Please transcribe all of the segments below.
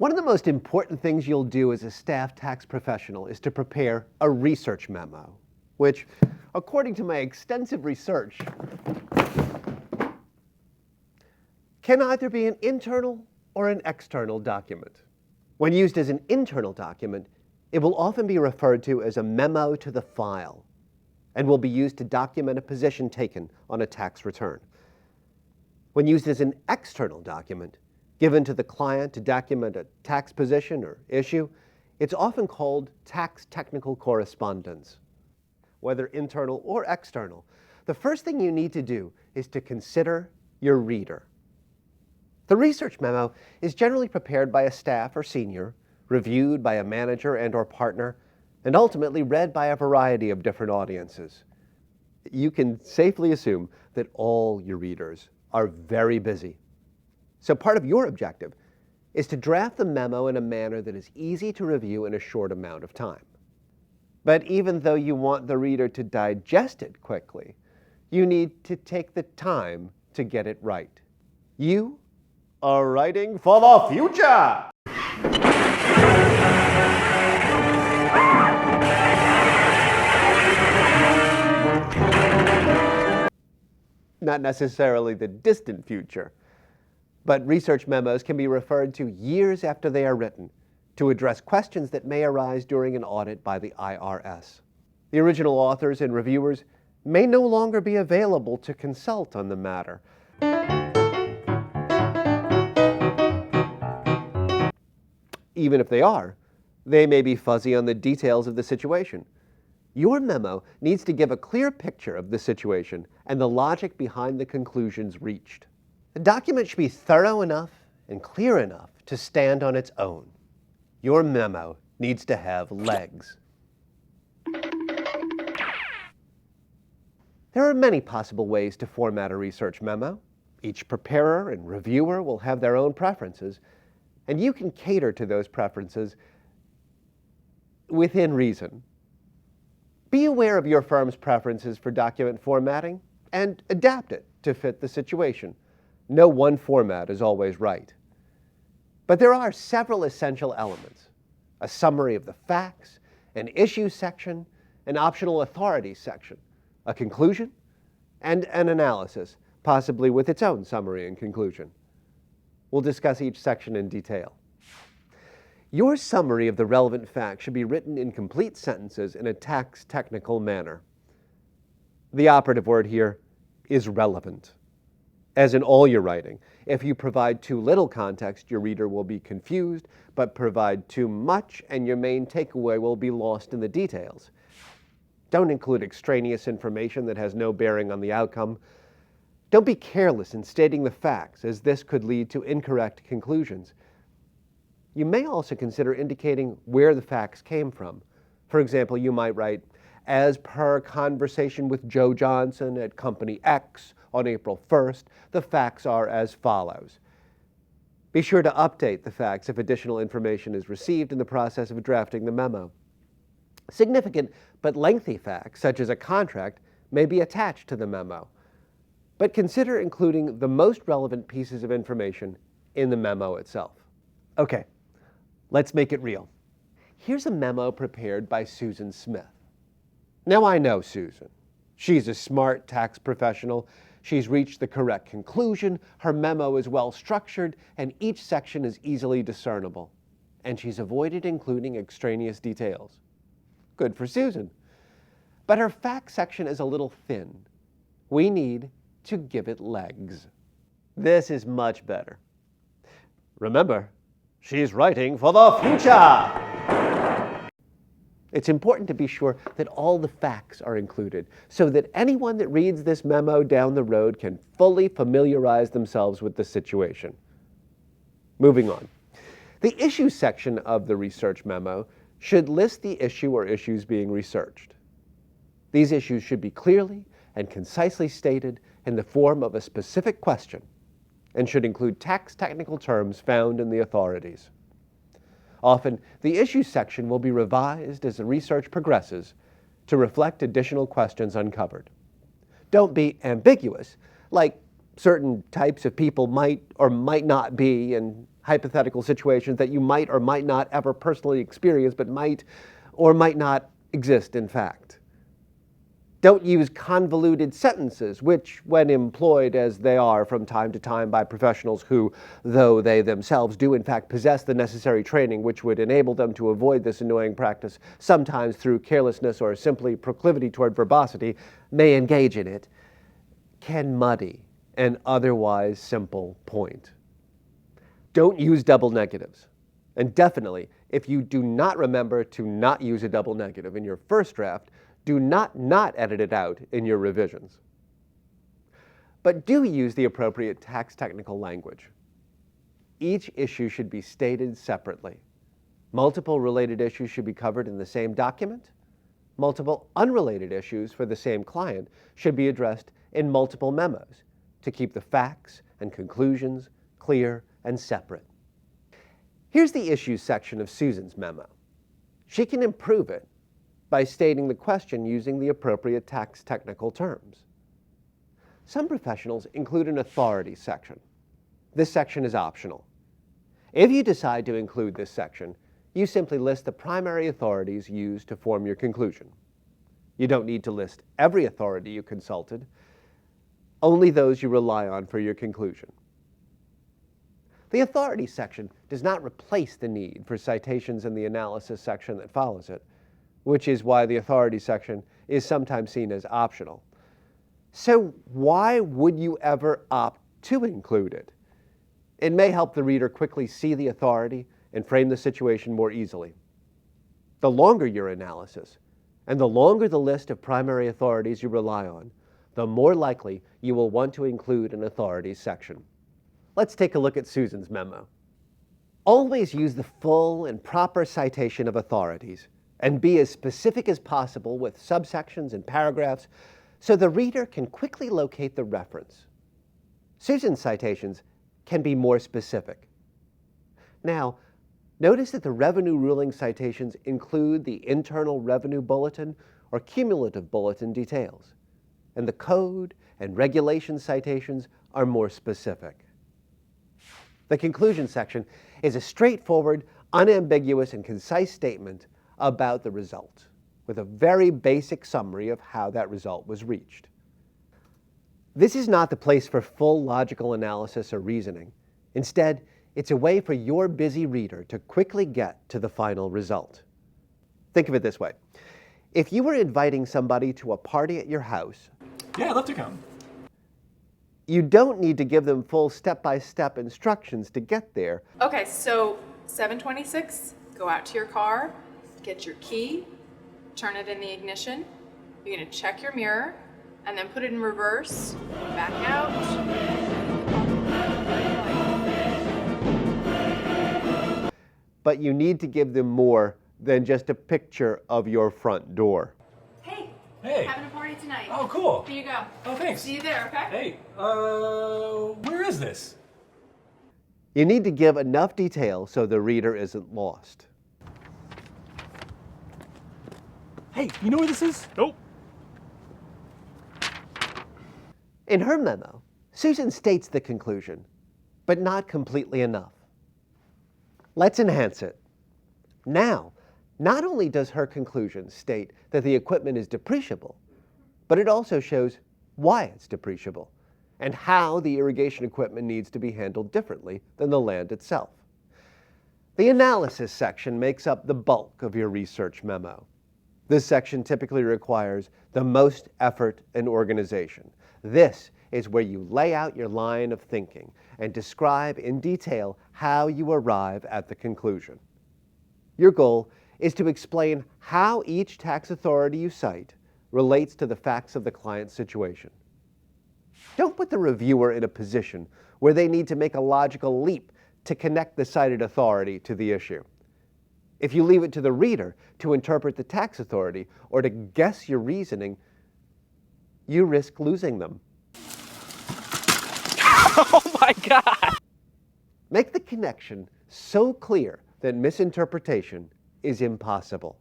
One of the most important things you'll do as a staff tax professional is to prepare a research memo, which, according to my extensive research, can either be an internal or an external document. When used as an internal document, it will often be referred to as a memo to the file and will be used to document a position taken on a tax return. When used as an external document, given to the client to document a tax position or issue, it's often called tax technical correspondence. Whether internal or external, the first thing you need to do is to consider your reader. The research memo is generally prepared by a staff or senior, reviewed by a manager and/or partner, and ultimately read by a variety of different audiences. You can safely assume that all your readers are very busy. So part of your objective is to draft the memo in a manner that is easy to review in a short amount of time. But even though you want the reader to digest it quickly, you need to take the time to get it right. You are writing for the future! Not necessarily the distant future, but research memos can be referred to years after they are written to address questions that may arise during an audit by the IRS. The original authors and reviewers may no longer be available to consult on the matter. Even if they are, they may be fuzzy on the details of the situation. Your memo needs to give a clear picture of the situation and the logic behind the conclusions reached. The document should be thorough enough and clear enough to stand on its own. Your memo needs to have legs. There are many possible ways to format a research memo. Each preparer and reviewer will have their own preferences, and you can cater to those preferences within reason. Be aware of your firm's preferences for document formatting and adapt it to fit the situation. No one format is always right. But there are several essential elements: a summary of the facts, an issue section, an optional authorities section, a conclusion, and an analysis, possibly with its own summary and conclusion. We'll discuss each section in detail. Your summary of the relevant facts should be written in complete sentences in a tax technical manner. The operative word here is relevant. As in all your writing, if you provide too little context, your reader will be confused, but provide too much and your main takeaway will be lost in the details. Don't include extraneous information that has no bearing on the outcome. Don't be careless in stating the facts, as this could lead to incorrect conclusions. You may also consider indicating where the facts came from. For example, you might write, "As per conversation with Joe Johnson at Company X on April 1st, the facts are as follows." Be sure to update the facts if additional information is received in the process of drafting the memo. Significant but lengthy facts, such as a contract, may be attached to the memo, but consider including the most relevant pieces of information in the memo itself. Okay, let's make it real. Here's a memo prepared by Susan Smith. Now I know Susan. She's a smart tax professional. She's reached the correct conclusion, her memo is well structured, and each section is easily discernible. And she's avoided including extraneous details. Good for Susan. But her facts section is a little thin. We need to give it legs. This is much better. Remember, she's writing for the future! It's important to be sure that all the facts are included so that anyone that reads this memo down the road can fully familiarize themselves with the situation. Moving on. The issues section of the research memo should list the issue or issues being researched. These issues should be clearly and concisely stated in the form of a specific question and should include tax technical terms found in the authorities. Often, the issues section will be revised as the research progresses to reflect additional questions uncovered. Don't be ambiguous, like certain types of people might or might not be, and hypothetical situations that you might or might not ever personally experience, but might or might not exist in fact. Don't use convoluted sentences, which, when employed as they are from time to time by professionals who, though they themselves do in fact possess the necessary training which would enable them to avoid this annoying practice, sometimes through carelessness or simply proclivity toward verbosity, may engage in it, can muddy an otherwise simple point. Don't use double negatives. And definitely, if you do not remember to not use a double negative in your first draft, do not edit it out in your revisions. But do use the appropriate tax technical language. Each issue should be stated separately. Multiple related issues should be covered in the same document. Multiple unrelated issues for the same client should be addressed in multiple memos to keep the facts and conclusions clear and separate. Here's the issues section of Susan's memo. She can improve it by stating the question using the appropriate tax technical terms. Some professionals include an authority section. This section is optional. If you decide to include this section, you simply list the primary authorities used to form your conclusion. You don't need to list every authority you consulted, only those you rely on for your conclusion. The authority section does not replace the need for citations in the analysis section that follows it, which is why the authority section is sometimes seen as optional. So why would you ever opt to include it? It may help the reader quickly see the authority and frame the situation more easily. The longer your analysis, and the longer the list of primary authorities you rely on, the more likely you will want to include an authorities section. Let's take a look at Susan's memo. Always use the full and proper citation of authorities, and be as specific as possible with subsections and paragraphs so the reader can quickly locate the reference. Susan's citations can be more specific. Now, notice that the revenue ruling citations include the Internal Revenue Bulletin or Cumulative Bulletin details, and the code and regulation citations are more specific. The conclusion section is a straightforward, unambiguous, and concise statement about the result, with a very basic summary of how that result was reached. This is not the place for full logical analysis or reasoning. Instead, it's a way for your busy reader to quickly get to the final result. Think of it this way. If you were inviting somebody to a party at your house, yeah, I'd love to come. You don't need to give them full step-by-step instructions to get there. Okay, so 7:26, go out to your car, get your key, turn it in the ignition. You're gonna check your mirror and then put it in reverse, back out. But you need to give them more than just a picture of your front door. Hey, having a party tonight. Oh, cool. Here you go. Oh, thanks. See you there, okay? Hey, where is this? You need to give enough detail so the reader isn't lost. Hey, you know where this is? Nope. In her memo, Susan states the conclusion, but not completely enough. Let's enhance it. Now, not only does her conclusion state that the equipment is depreciable, but it also shows why it's depreciable and how the irrigation equipment needs to be handled differently than the land itself. The analysis section makes up the bulk of your research memo. This section typically requires the most effort and organization. This is where you lay out your line of thinking and describe in detail how you arrive at the conclusion. Your goal is to explain how each tax authority you cite relates to the facts of the client's situation. Don't put the reviewer in a position where they need to make a logical leap to connect the cited authority to the issue. If you leave it to the reader to interpret the tax authority or to guess your reasoning, you risk losing them. Oh my God! Make the connection so clear that misinterpretation is impossible.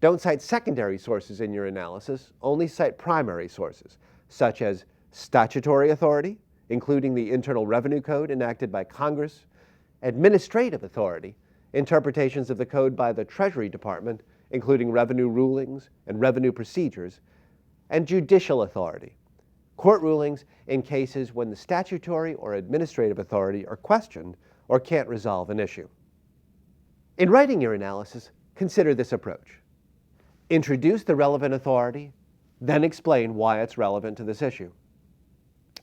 Don't cite secondary sources in your analysis, only cite primary sources, such as statutory authority, including the Internal Revenue Code enacted by Congress, administrative authority, interpretations of the code by the Treasury Department, including revenue rulings and revenue procedures, and judicial authority, court rulings in cases when the statutory or administrative authority are questioned or can't resolve an issue. In writing your analysis, consider this approach. Introduce the relevant authority, then explain why it's relevant to this issue.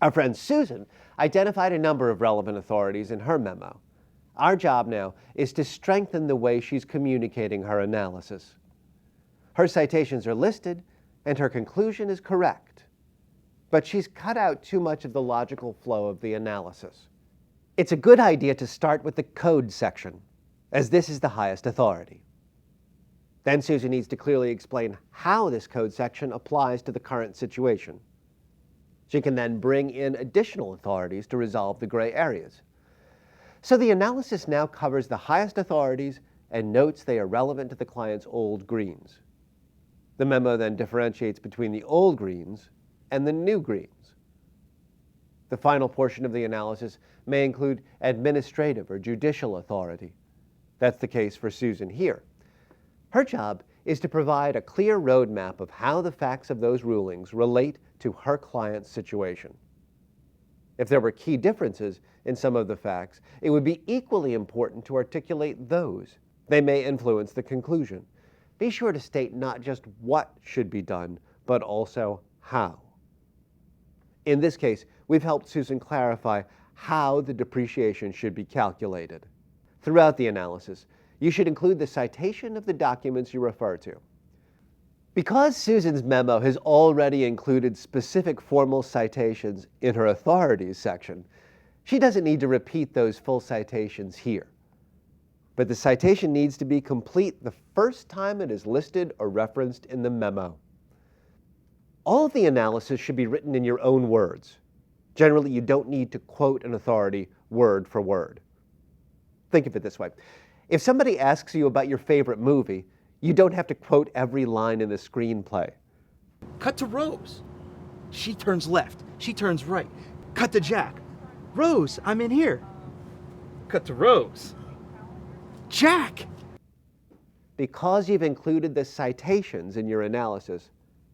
Our friend Susan identified a number of relevant authorities in her memo. Our job now is to strengthen the way she's communicating her analysis. Her citations are listed, and her conclusion is correct, but she's cut out too much of the logical flow of the analysis. It's a good idea to start with the code section, as this is the highest authority. Then Susan needs to clearly explain how this code section applies to the current situation. She can then bring in additional authorities to resolve the gray areas. So the analysis now covers the highest authorities and notes they are relevant to the client's old greens. The memo then differentiates between the old greens and the new greens. The final portion of the analysis may include administrative or judicial authority. That's the case for Susan here. Her job is to provide a clear roadmap of how the facts of those rulings relate to her client's situation. If there were key differences in some of the facts, it would be equally important to articulate those. They may influence the conclusion. Be sure to state not just what should be done, but also how. In this case, we've helped Susan clarify how the depreciation should be calculated. Throughout the analysis, you should include the citation of the documents you refer to. Because Susan's memo has already included specific formal citations in her authorities section, she doesn't need to repeat those full citations here. But the citation needs to be complete the first time it is listed or referenced in the memo. All of the analysis should be written in your own words. Generally, you don't need to quote an authority word for word. Think of it this way. If somebody asks you about your favorite movie, you don't have to quote every line in the screenplay. Cut to Rose. She turns left. She turns right. Cut to Jack. Rose, I'm in here. Cut to Rose. Jack! Because you've included the citations in your analysis,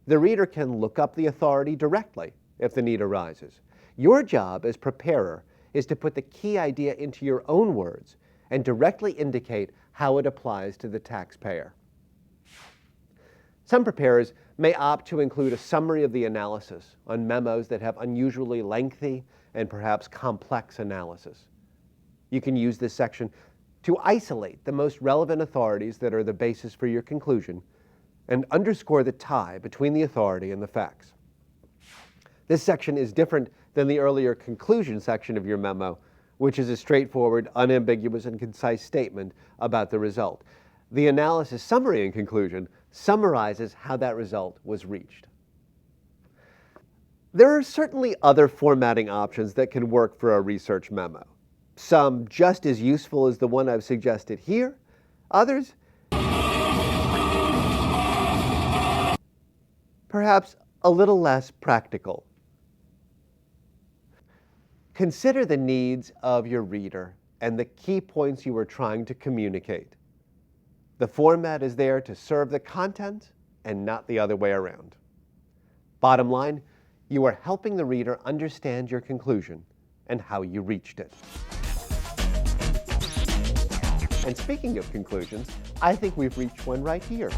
the reader can look up the authority directly if the need arises. Your job as preparer is to put the key idea into your own words and directly indicate how it applies to the taxpayer. Some preparers may opt to include a summary of the analysis on memos that have unusually lengthy and perhaps complex analysis. You can use this section to isolate the most relevant authorities that are the basis for your conclusion and underscore the tie between the authority and the facts. This section is different than the earlier conclusion section of your memo, which is a straightforward, unambiguous, and concise statement about the result. The analysis summary and conclusion summarizes how that result was reached. There are certainly other formatting options that can work for a research memo. Some just as useful as the one I've suggested here, others perhaps a little less practical. Consider the needs of your reader and the key points you are trying to communicate. The format is there to serve the content and not the other way around. Bottom line, you are helping the reader understand your conclusion and how you reached it. And speaking of conclusions, I think we've reached one right here.